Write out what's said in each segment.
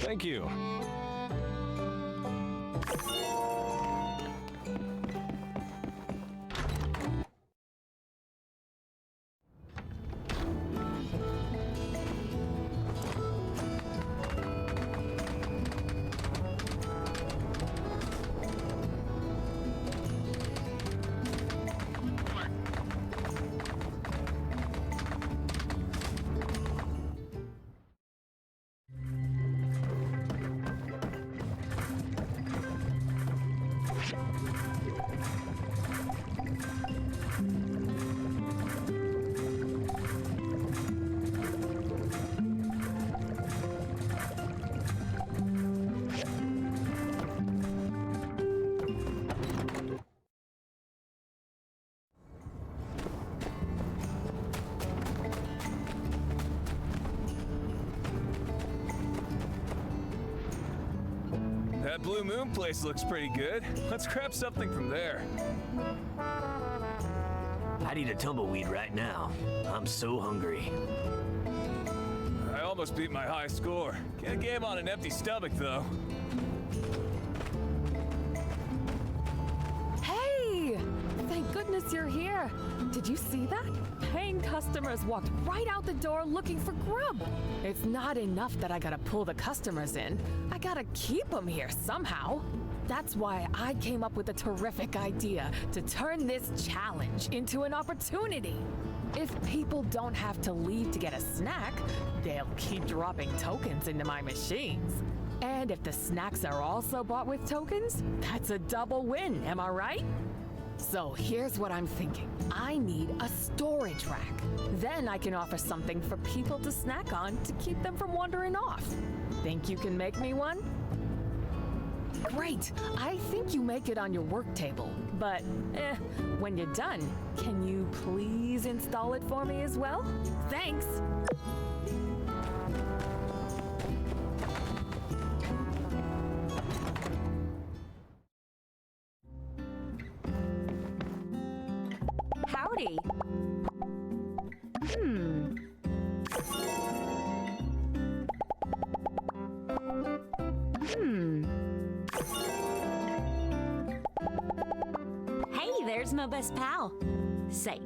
Thank you. That Blue Moon place looks pretty good. Let's grab something from there. I need a tumbleweed right now. I'm so hungry. I almost beat my high score. Can't game on an empty stomach, though. Hey! Thank goodness you're here. Did you see that? Paying customers walked right out the door looking for grub. It's not enough that I gotta pull the customers in. I gotta keep them here somehow. That's why I came up with a terrific idea to turn this challenge into an opportunity. If people don't have to leave to get a snack, they'll keep dropping tokens into my machines. And if the snacks are also bought with tokens, that's a double win, am I right? So here's what I'm thinking. I need a storage rack. Then I can offer something for people to snack on to keep them from wandering off. Think you can make me one? Great! I think you make it on your work table. But, when you're done, can you please install it for me as well? Thanks! Howdy. Hey, there's my best pal. Say,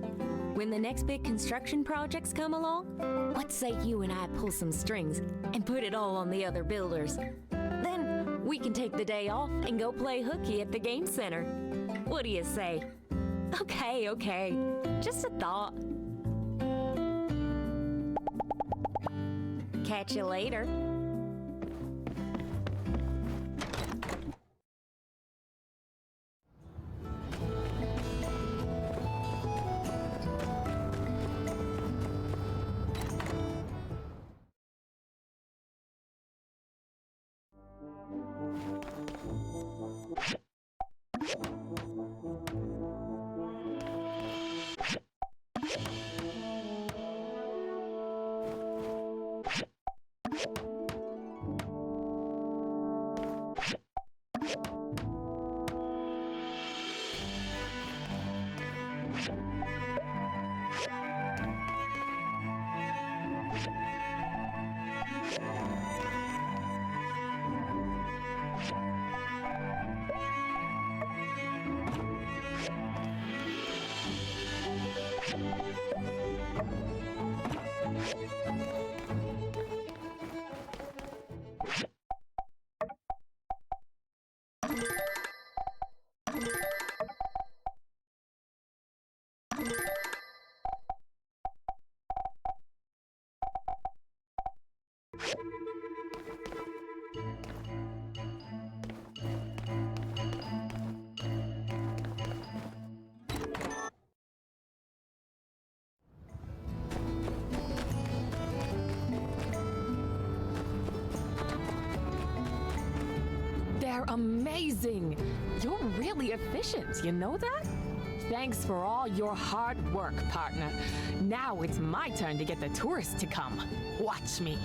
when the next big construction projects come along, let's say you and I pull some strings and put it all on the other builders. Then we can take the day off and go play hooky at the game center. What do you say? Okay. Just a thought. Catch you later. They're amazing! You're really efficient, you know that? Thanks for all your hard work, partner. Now it's my turn to get the tourists to come. Watch me.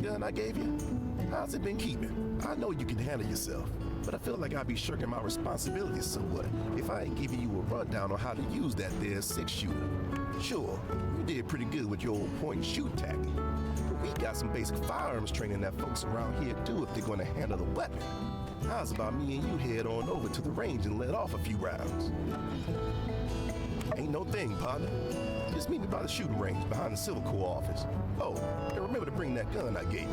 gun I gave you? How's it been keeping? I know you can handle yourself, but I feel like I'd be shirking my responsibilities somewhat if I ain't giving you a rundown on how to use that there 6-shooter. Sure, you did pretty good with your old point and shoot tactic, but we got some basic firearms training that folks around here do if they're gonna handle the weapon. How's about me and you head on over to the range and let off a few rounds? Ain't no thing, partner. Just meet me by the shooting range behind the Civil Corps office. Oh, and remember to bring that gun I gave you.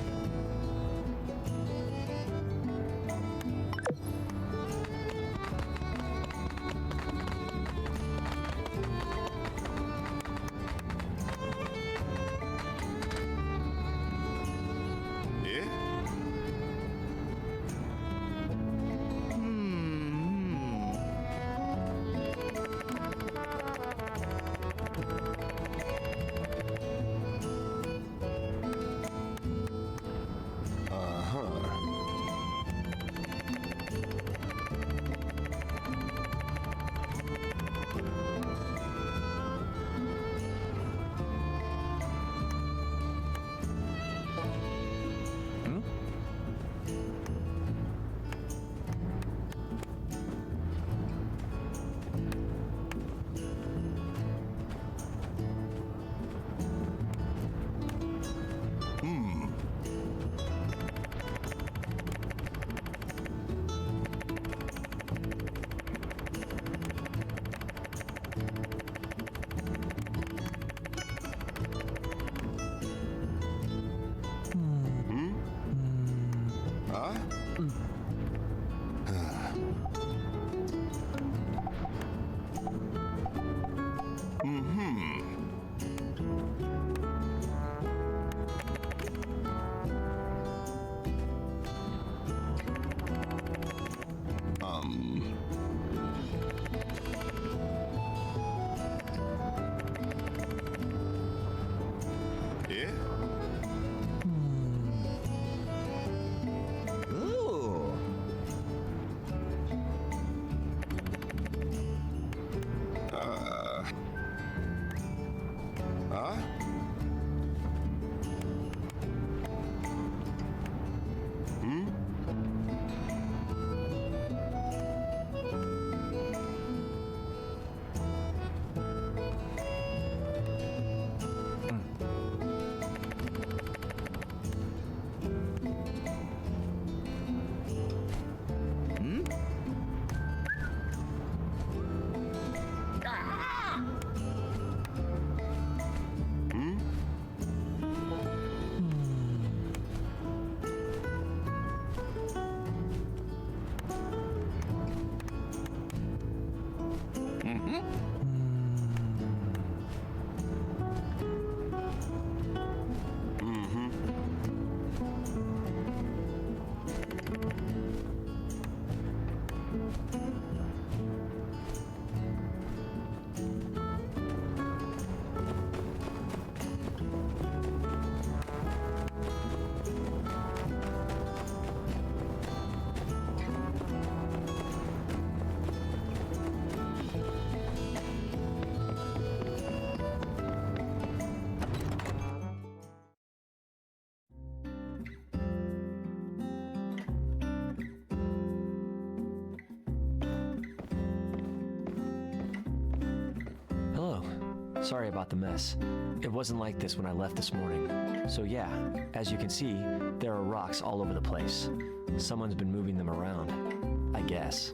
Sorry about the mess. It wasn't like this when I left this morning. So yeah, as you can see, there are rocks all over the place. Someone's been moving them around, I guess.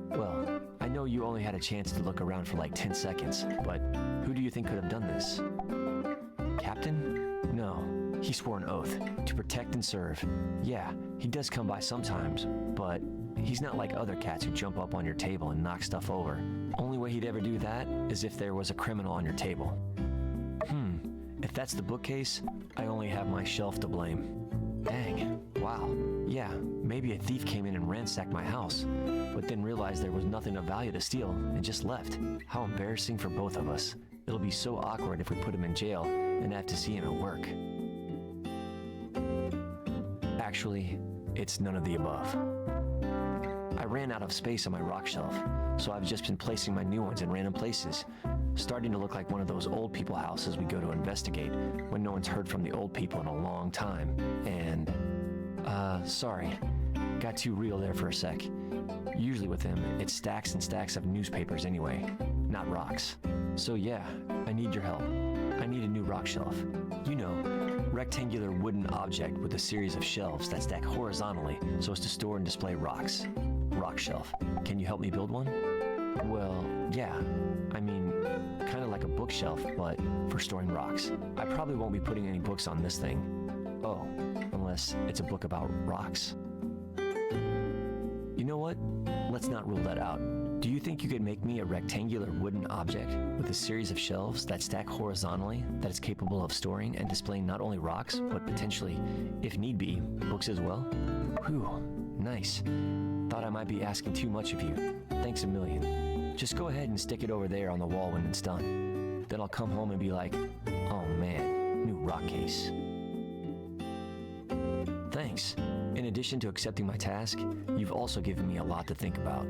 Well, I know you only had a chance to look around for like 10 seconds, but who do you think could have done this? Captain? No, he swore an oath to protect and serve. Yeah, he does come by sometimes, but he's not like other cats who jump up on your table and knock stuff over. Only way he'd ever do that is if there was a criminal on your table. If that's the bookcase, I only have my shelf to blame. Dang, wow, yeah, maybe a thief came in and ransacked my house, but then realized there was nothing of value to steal and just left. How embarrassing for both of us. It'll be so awkward if we put him in jail and have to see him at work. Actually, it's none of the above. I ran out of space on my rock shelf, so I've just been placing my new ones in random places, starting to look like one of those old people houses we go to investigate when no one's heard from the old people in a long time. And, sorry, got too real there for a sec. Usually with him, it's stacks and stacks of newspapers anyway, not rocks. So yeah, I need your help. I need a new rock shelf. You know, rectangular wooden object with a series of shelves that stack horizontally so as to store and display rocks. Rock shelf. Can you help me build one? Well, yeah. I mean, kind of like a bookshelf, but for storing rocks. I probably won't be putting any books on this thing. Oh, unless it's a book about rocks. You know what? Let's not rule that out. Do you think you could make me a rectangular wooden object with a series of shelves that stack horizontally that is capable of storing and displaying not only rocks, but potentially, if need be, books as well? Whew, nice. Thought I might be asking too much of you. Thanks a million. Just go ahead and stick it over there on the wall when it's done. Then I'll come home and be like, oh man, new rock case. Thanks. In addition to accepting my task, you've also given me a lot to think about.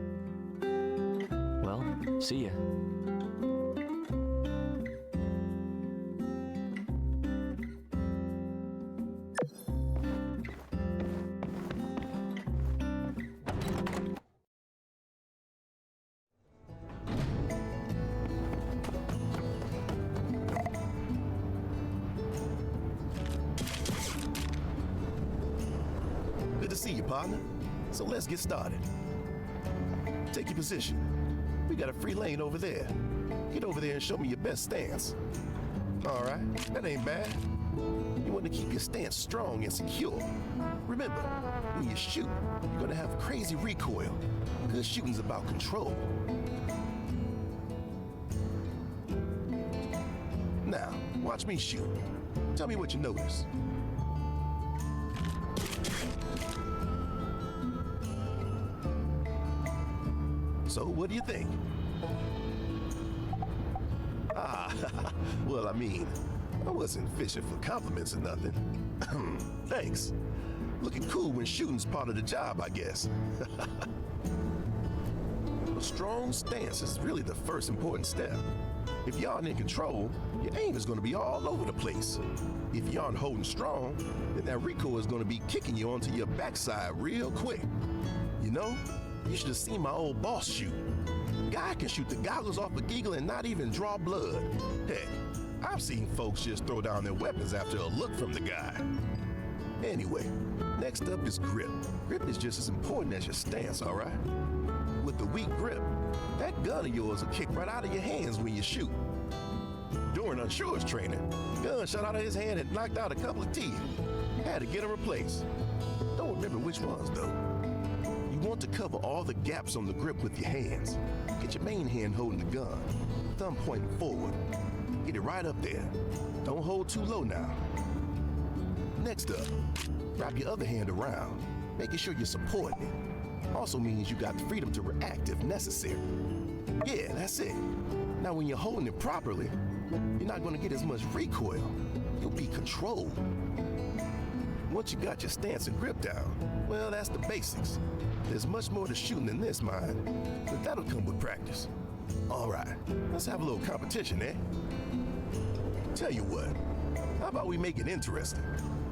Well, see ya. Good to see you, partner. So let's get started. Take your position. We got a free lane over there. Get over there and show me your best stance. All right, that ain't bad. You want to keep your stance strong and secure. Remember, when you shoot, you're gonna have crazy recoil. Good shooting's about control. Now, watch me shoot. Tell me what you notice. So, what do you think? Well, I mean, I wasn't fishing for compliments or nothing. Thanks. Looking cool when shooting's part of the job, I guess. A strong stance is really the first important step. If you aren't in control, your aim is going to be all over the place. If you aren't holding strong, then that recoil is going to be kicking you onto your backside real quick. You know, you should have seen my old boss shoot. Guy can shoot the goggles off a giggle and not even draw blood. Heck, I've seen folks just throw down their weapons after a look from the guy. Anyway, next up is grip. Grip is just as important as your stance, all right? With the weak grip, that gun of yours will kick right out of your hands when you shoot. During Unsure's training, gun shot out of his hand and knocked out a couple of teeth. Had to get them replaced. Don't remember which ones, though. You want to cover all the gaps on the grip with your hands. Get your main hand holding the gun, thumb pointing forward. Get it right up there. Don't hold too low now. Next up, wrap your other hand around, making sure you're supporting it. Also means you got the freedom to react if necessary. Yeah, that's it. Now when you're holding it properly, you're not going to get as much recoil. You'll be controlled. Once you got your stance and grip down, well, that's the basics. There's much more to shooting than this, mind, but that'll come with practice. All right, let's have a little competition, eh? Tell you what, how about we make it interesting?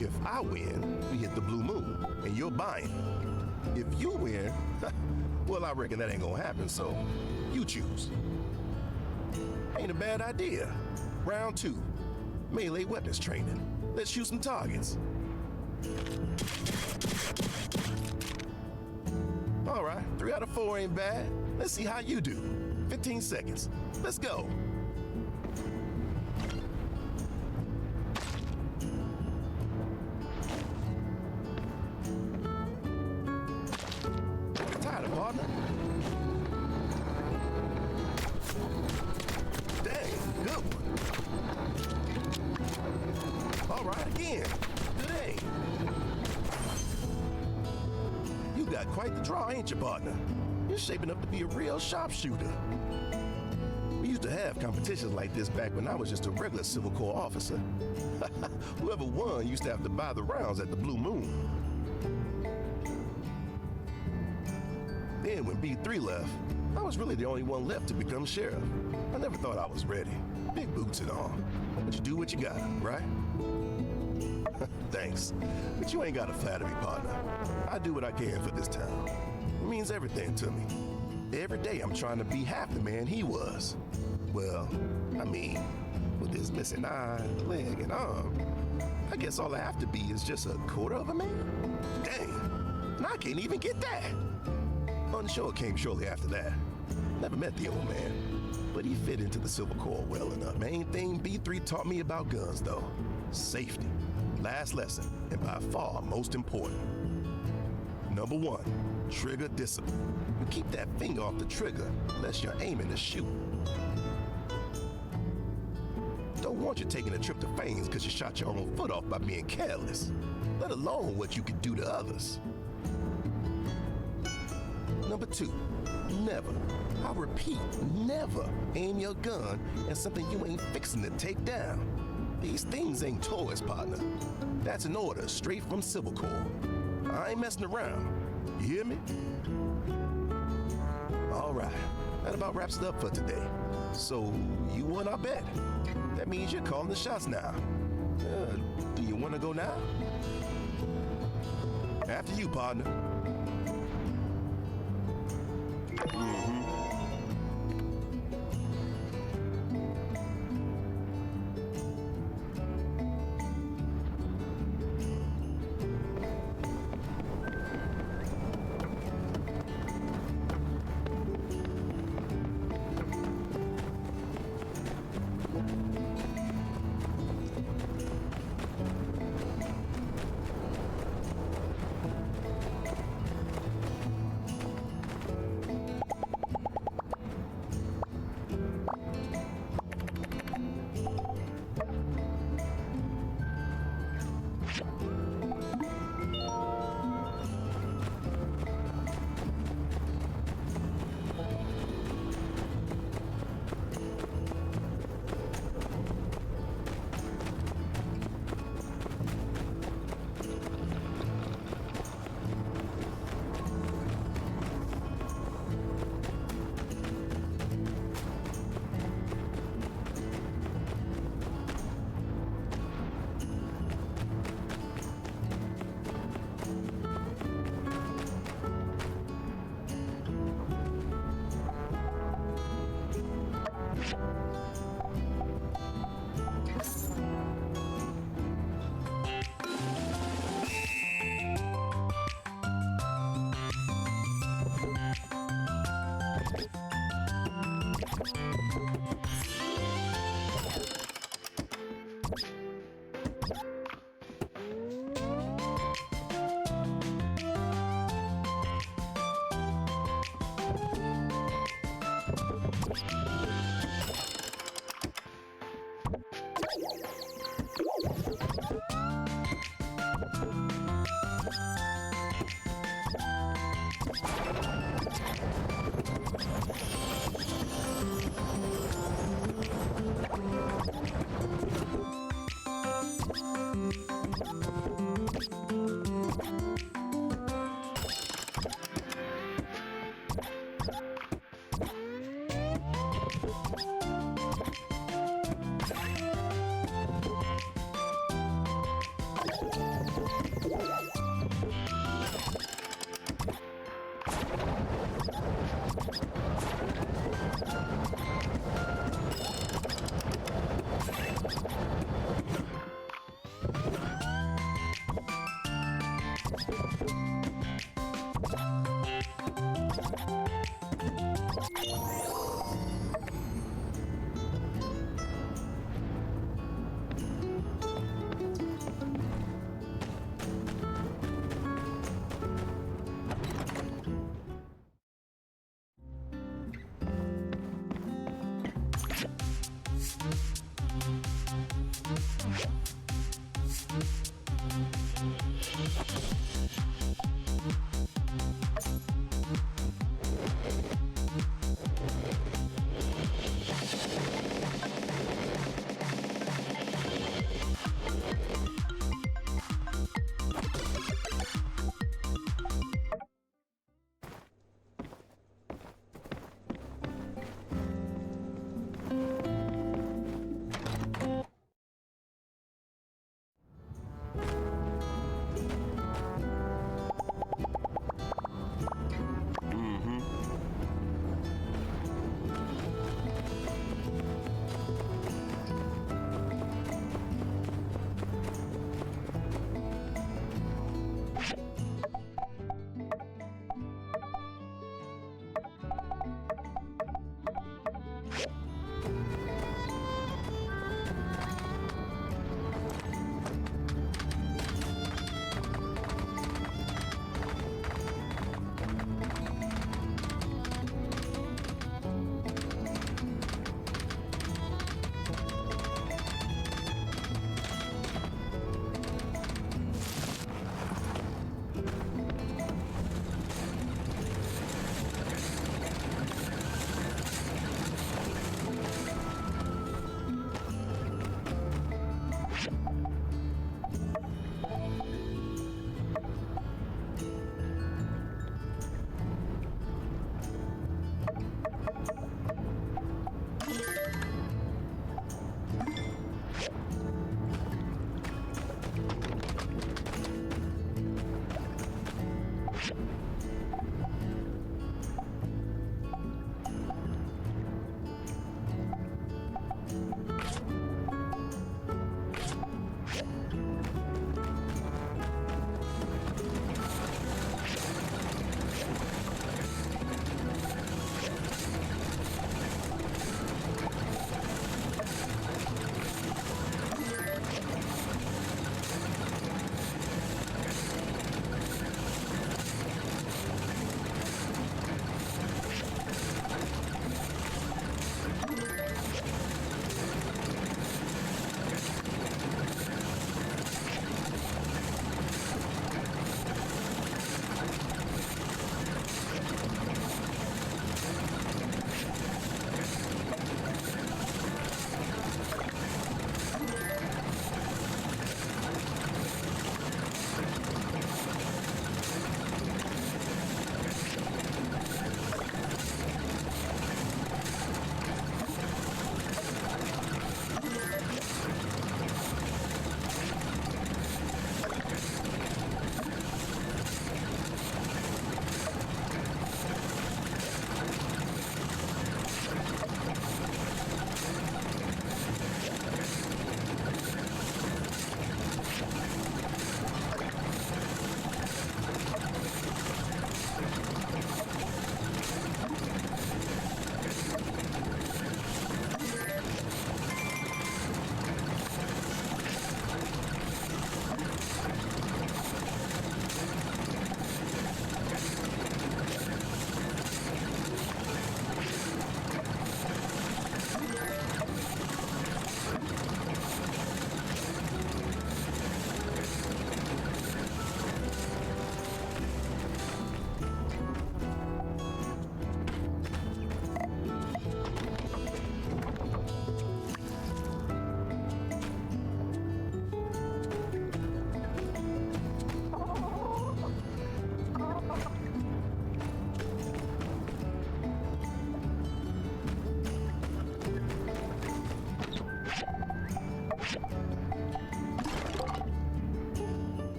If I win, we hit the blue moon, and you're buying. If you win, well, I reckon that ain't gonna happen, so you choose. Ain't a bad idea. Round 2, melee weapons training. Let's shoot some targets. All right, 3 out of 4 ain't bad. Let's see how you do. 15 seconds. Let's go. Tired of partner? Dang, good one. All right, again. Good aim. You got quite the draw, ain't you, partner? You're shaping up to be a real sharpshooter. We used to have competitions like this back when I was just a regular Civil Corps officer. Whoever won used to have to buy the rounds at the Blue Moon. Then when B3 left, I was really the only one left to become sheriff. I never thought I was ready. Big boots and all. But you do what you got, right? Thanks. But you ain't got to flatter me, partner. I do what I can for this town. It means everything to me. Every day I'm trying to be half the man he was. Well, I mean, with his missing eye, leg, and arm, I guess all I have to be is just a quarter of a man? Dang, and I can't even get that. Unsure came shortly after that. Never met the old man, but he fit into the Silver Corps well enough. Main thing B3 taught me about guns, though, safety. Last lesson, and by far most important. Number 1, trigger discipline. You keep that finger off the trigger unless you're aiming to shoot. Don't want you taking a trip to Fanes because you shot your own foot off by being careless, let alone what you could do to others. Number 2, never, I repeat, never aim your gun at something you ain't fixing to take down. These things ain't toys, partner. That's an order straight from Civil Corps. I ain't messing around. You hear me? All right, that about wraps it up for today. So, you won our bet. That means you're calling the shots now. Do you want to go now? After you, partner.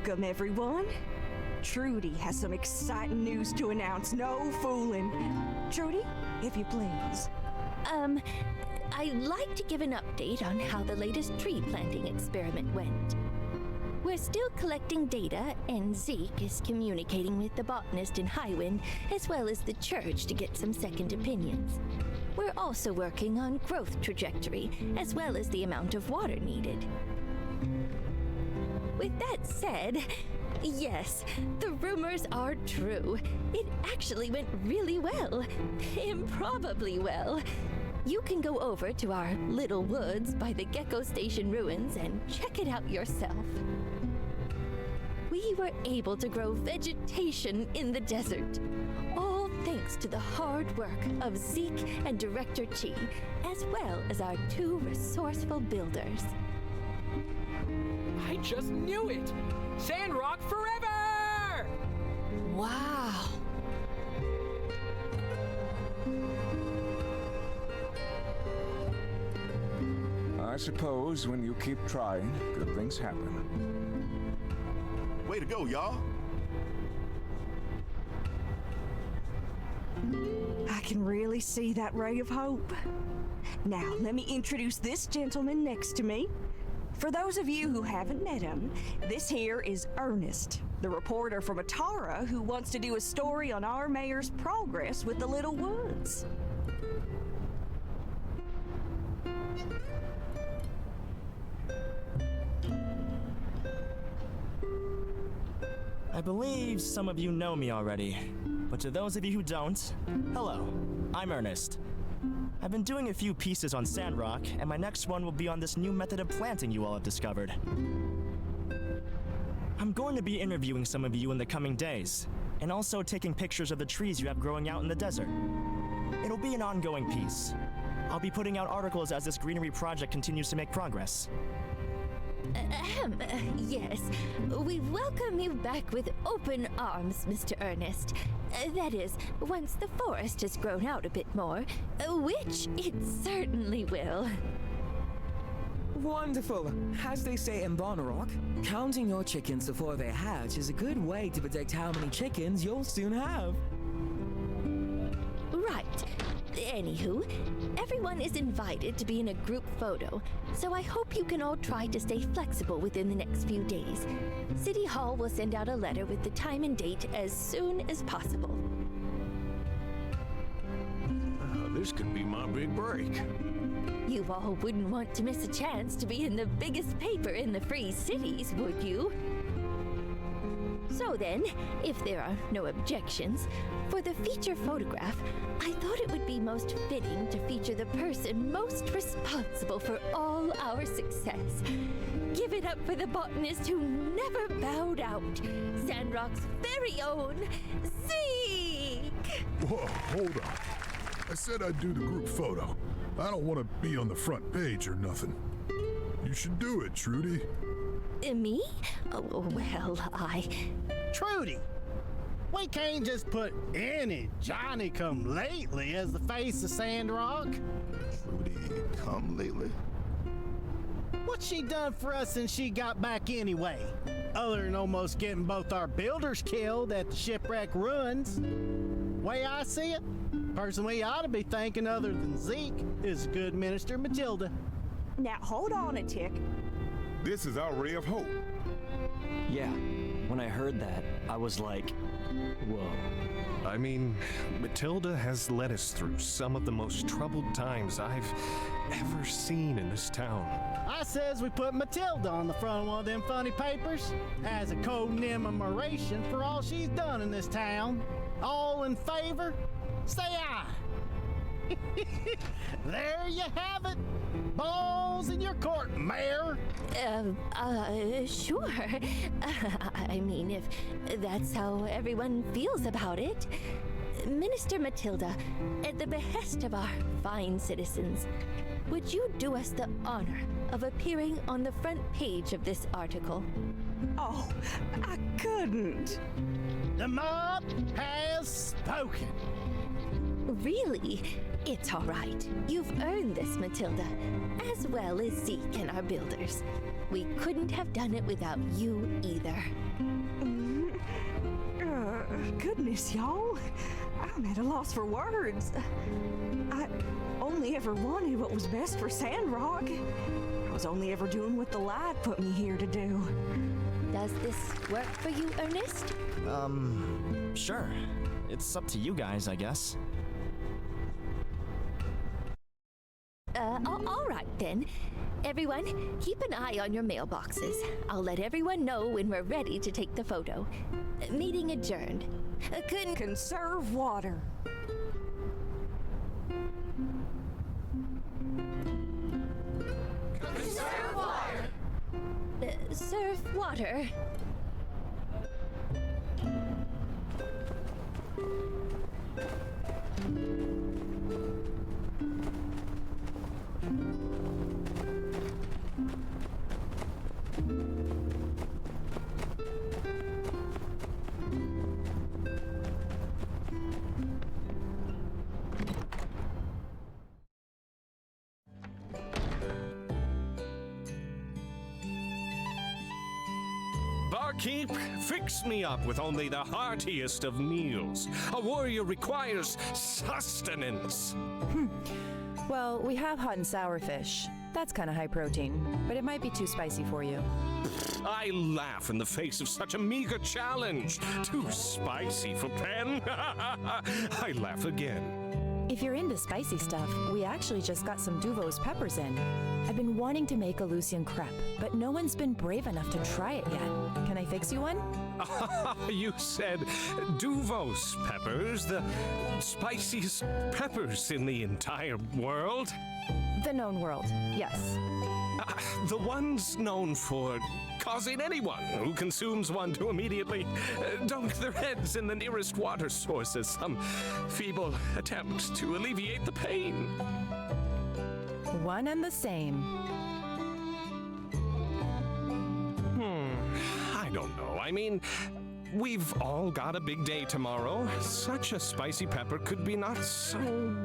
Welcome, everyone. Trudy has some exciting news to announce. No fooling. Trudy, if you please. I'd like to give an update on how the latest tree planting experiment went. We're still collecting data, and Zeke is communicating with the botanist in Highwind, as well as the church to get some second opinions. We're also working on growth trajectory, as well as the amount of water needed. With that said, yes, the rumors are true. It actually went really well. Improbably well. You can go over to our little woods by the Gecko Station ruins and check it out yourself. We were able to grow vegetation in the desert, all thanks to the hard work of Zeke and Director Chi, as well as our 2 resourceful builders. I just knew it! Sandrock forever! Wow. I suppose when you keep trying, good things happen. Way to go, y'all. I can really see that ray of hope. Now, let me introduce this gentleman next to me. For those of you who haven't met him, this here is Ernest, the reporter from Atara who wants to do a story on our mayor's progress with the Little Woods. I believe some of you know me already, but to those of you who don't, hello, I'm Ernest. I've been doing a few pieces on Sandrock, and my next one will be on this new method of planting you all have discovered. I'm going to be interviewing some of you in the coming days, and also taking pictures of the trees you have growing out in the desert. It'll be an ongoing piece. I'll be putting out articles as this greenery project continues to make progress. Yes. We welcome you back with open arms, Mr. Ernest. That is, once the forest has grown out a bit more, which it certainly will. Wonderful. As they say in Sandrock, counting your chickens before they hatch is a good way to predict how many chickens you'll soon have. Right. Anywho, everyone is invited to be in a group photo, so I hope you can all try to stay flexible within the next few days. City Hall will send out a letter with the time and date as soon as possible. This could be my big break. You all wouldn't want to miss a chance to be in the biggest paper in the Free Cities, would you? So then, if there are no objections, for the feature photograph, I thought it would be most fitting to feature the person most responsible for all our success. Give it up for the botanist who never bowed out, Sandrock's very own Zeke! Whoa, hold on. I said I'd do the group photo. I don't want to be on the front page or nothing. You should do it, Trudy. Me? Oh, well, Trudy, we can't just put any Johnny-come-lately as the face of Sandrock. Trudy, come lately? What's she done for us since she got back anyway? Other than almost getting both our builders killed at the shipwreck ruins. Way I see it, person we ought to be thanking other than Zeke is good Minister Matilda. Now, hold on a tick. This is our ray of hope. Yeah, when I heard that, I was like, whoa. I mean, Matilda has led us through some of the most troubled times I've ever seen in this town. I says we put Matilda on the front of one of them funny papers as a commemoration for all she's done in this town. All in favor? Say aye. There you have it. Balls in your court, Mayor. Sure. I mean, if that's how everyone feels about it. Minister Matilda, at the behest of our fine citizens, would you do us the honor of appearing on the front page of this article? Oh, I couldn't. The mob has spoken. Really? It's all right. You've earned this, Matilda, as well as Zeke and our builders. we couldn't have done it without you either. Goodness, y'all. I'm at a loss for words. I only ever wanted what was best for Sandrock. I was only ever doing what the light put me here to do. Does this work for you, Ernest? Sure. It's up to you guys, I guess. All right then. Everyone, keep an eye on your mailboxes. I'll let everyone know when we're ready to take the photo. Meeting adjourned. Conserve water. Conserve water. Serve water. Barkeep, fix me up with only the heartiest of meals. A warrior requires sustenance. Well, we have hot and sour fish. That's kind of high protein, but it might be too spicy for you. I laugh in the face of such a meager challenge. Too spicy for Penn. I laugh again. If you're into spicy stuff, we actually just got some Duvos peppers in. I've been wanting to make a Lucian crepe, but no one's been brave enough to try it yet. Can I fix you one? You said Duvos peppers, the spiciest peppers in the entire world? The known world, yes. The ones known for causing anyone who consumes one to immediately dunk their heads in the nearest water source as some feeble attempt to alleviate the pain. One and the same. I don't know. I mean, we've all got a big day tomorrow. Such a spicy pepper could be not so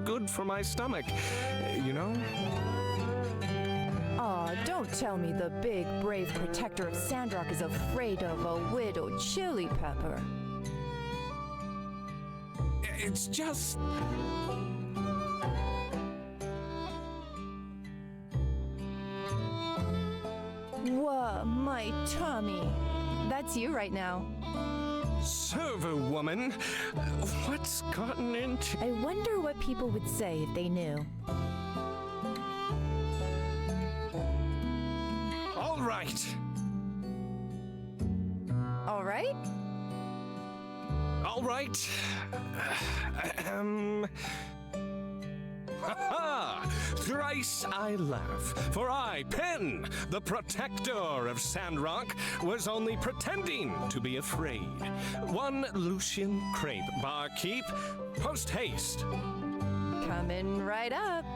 good for my stomach, you know? Aw, don't tell me the big, brave protector of Sandrock is afraid of a widow chili pepper. It's just... Whoa, my tummy. That's you right now. Server woman, what's gotten into... I wonder what people would say if they knew. All right. All right? All right. Ha-ha! Thrice I laugh, for I, Penn, the protector of Sandrock, was only pretending to be afraid. One Lucian crepe, barkeep, post haste. Coming right up.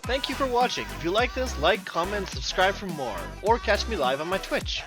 Thank you for watching. If you like this, like, comment, and subscribe for more, or catch me live on my Twitch.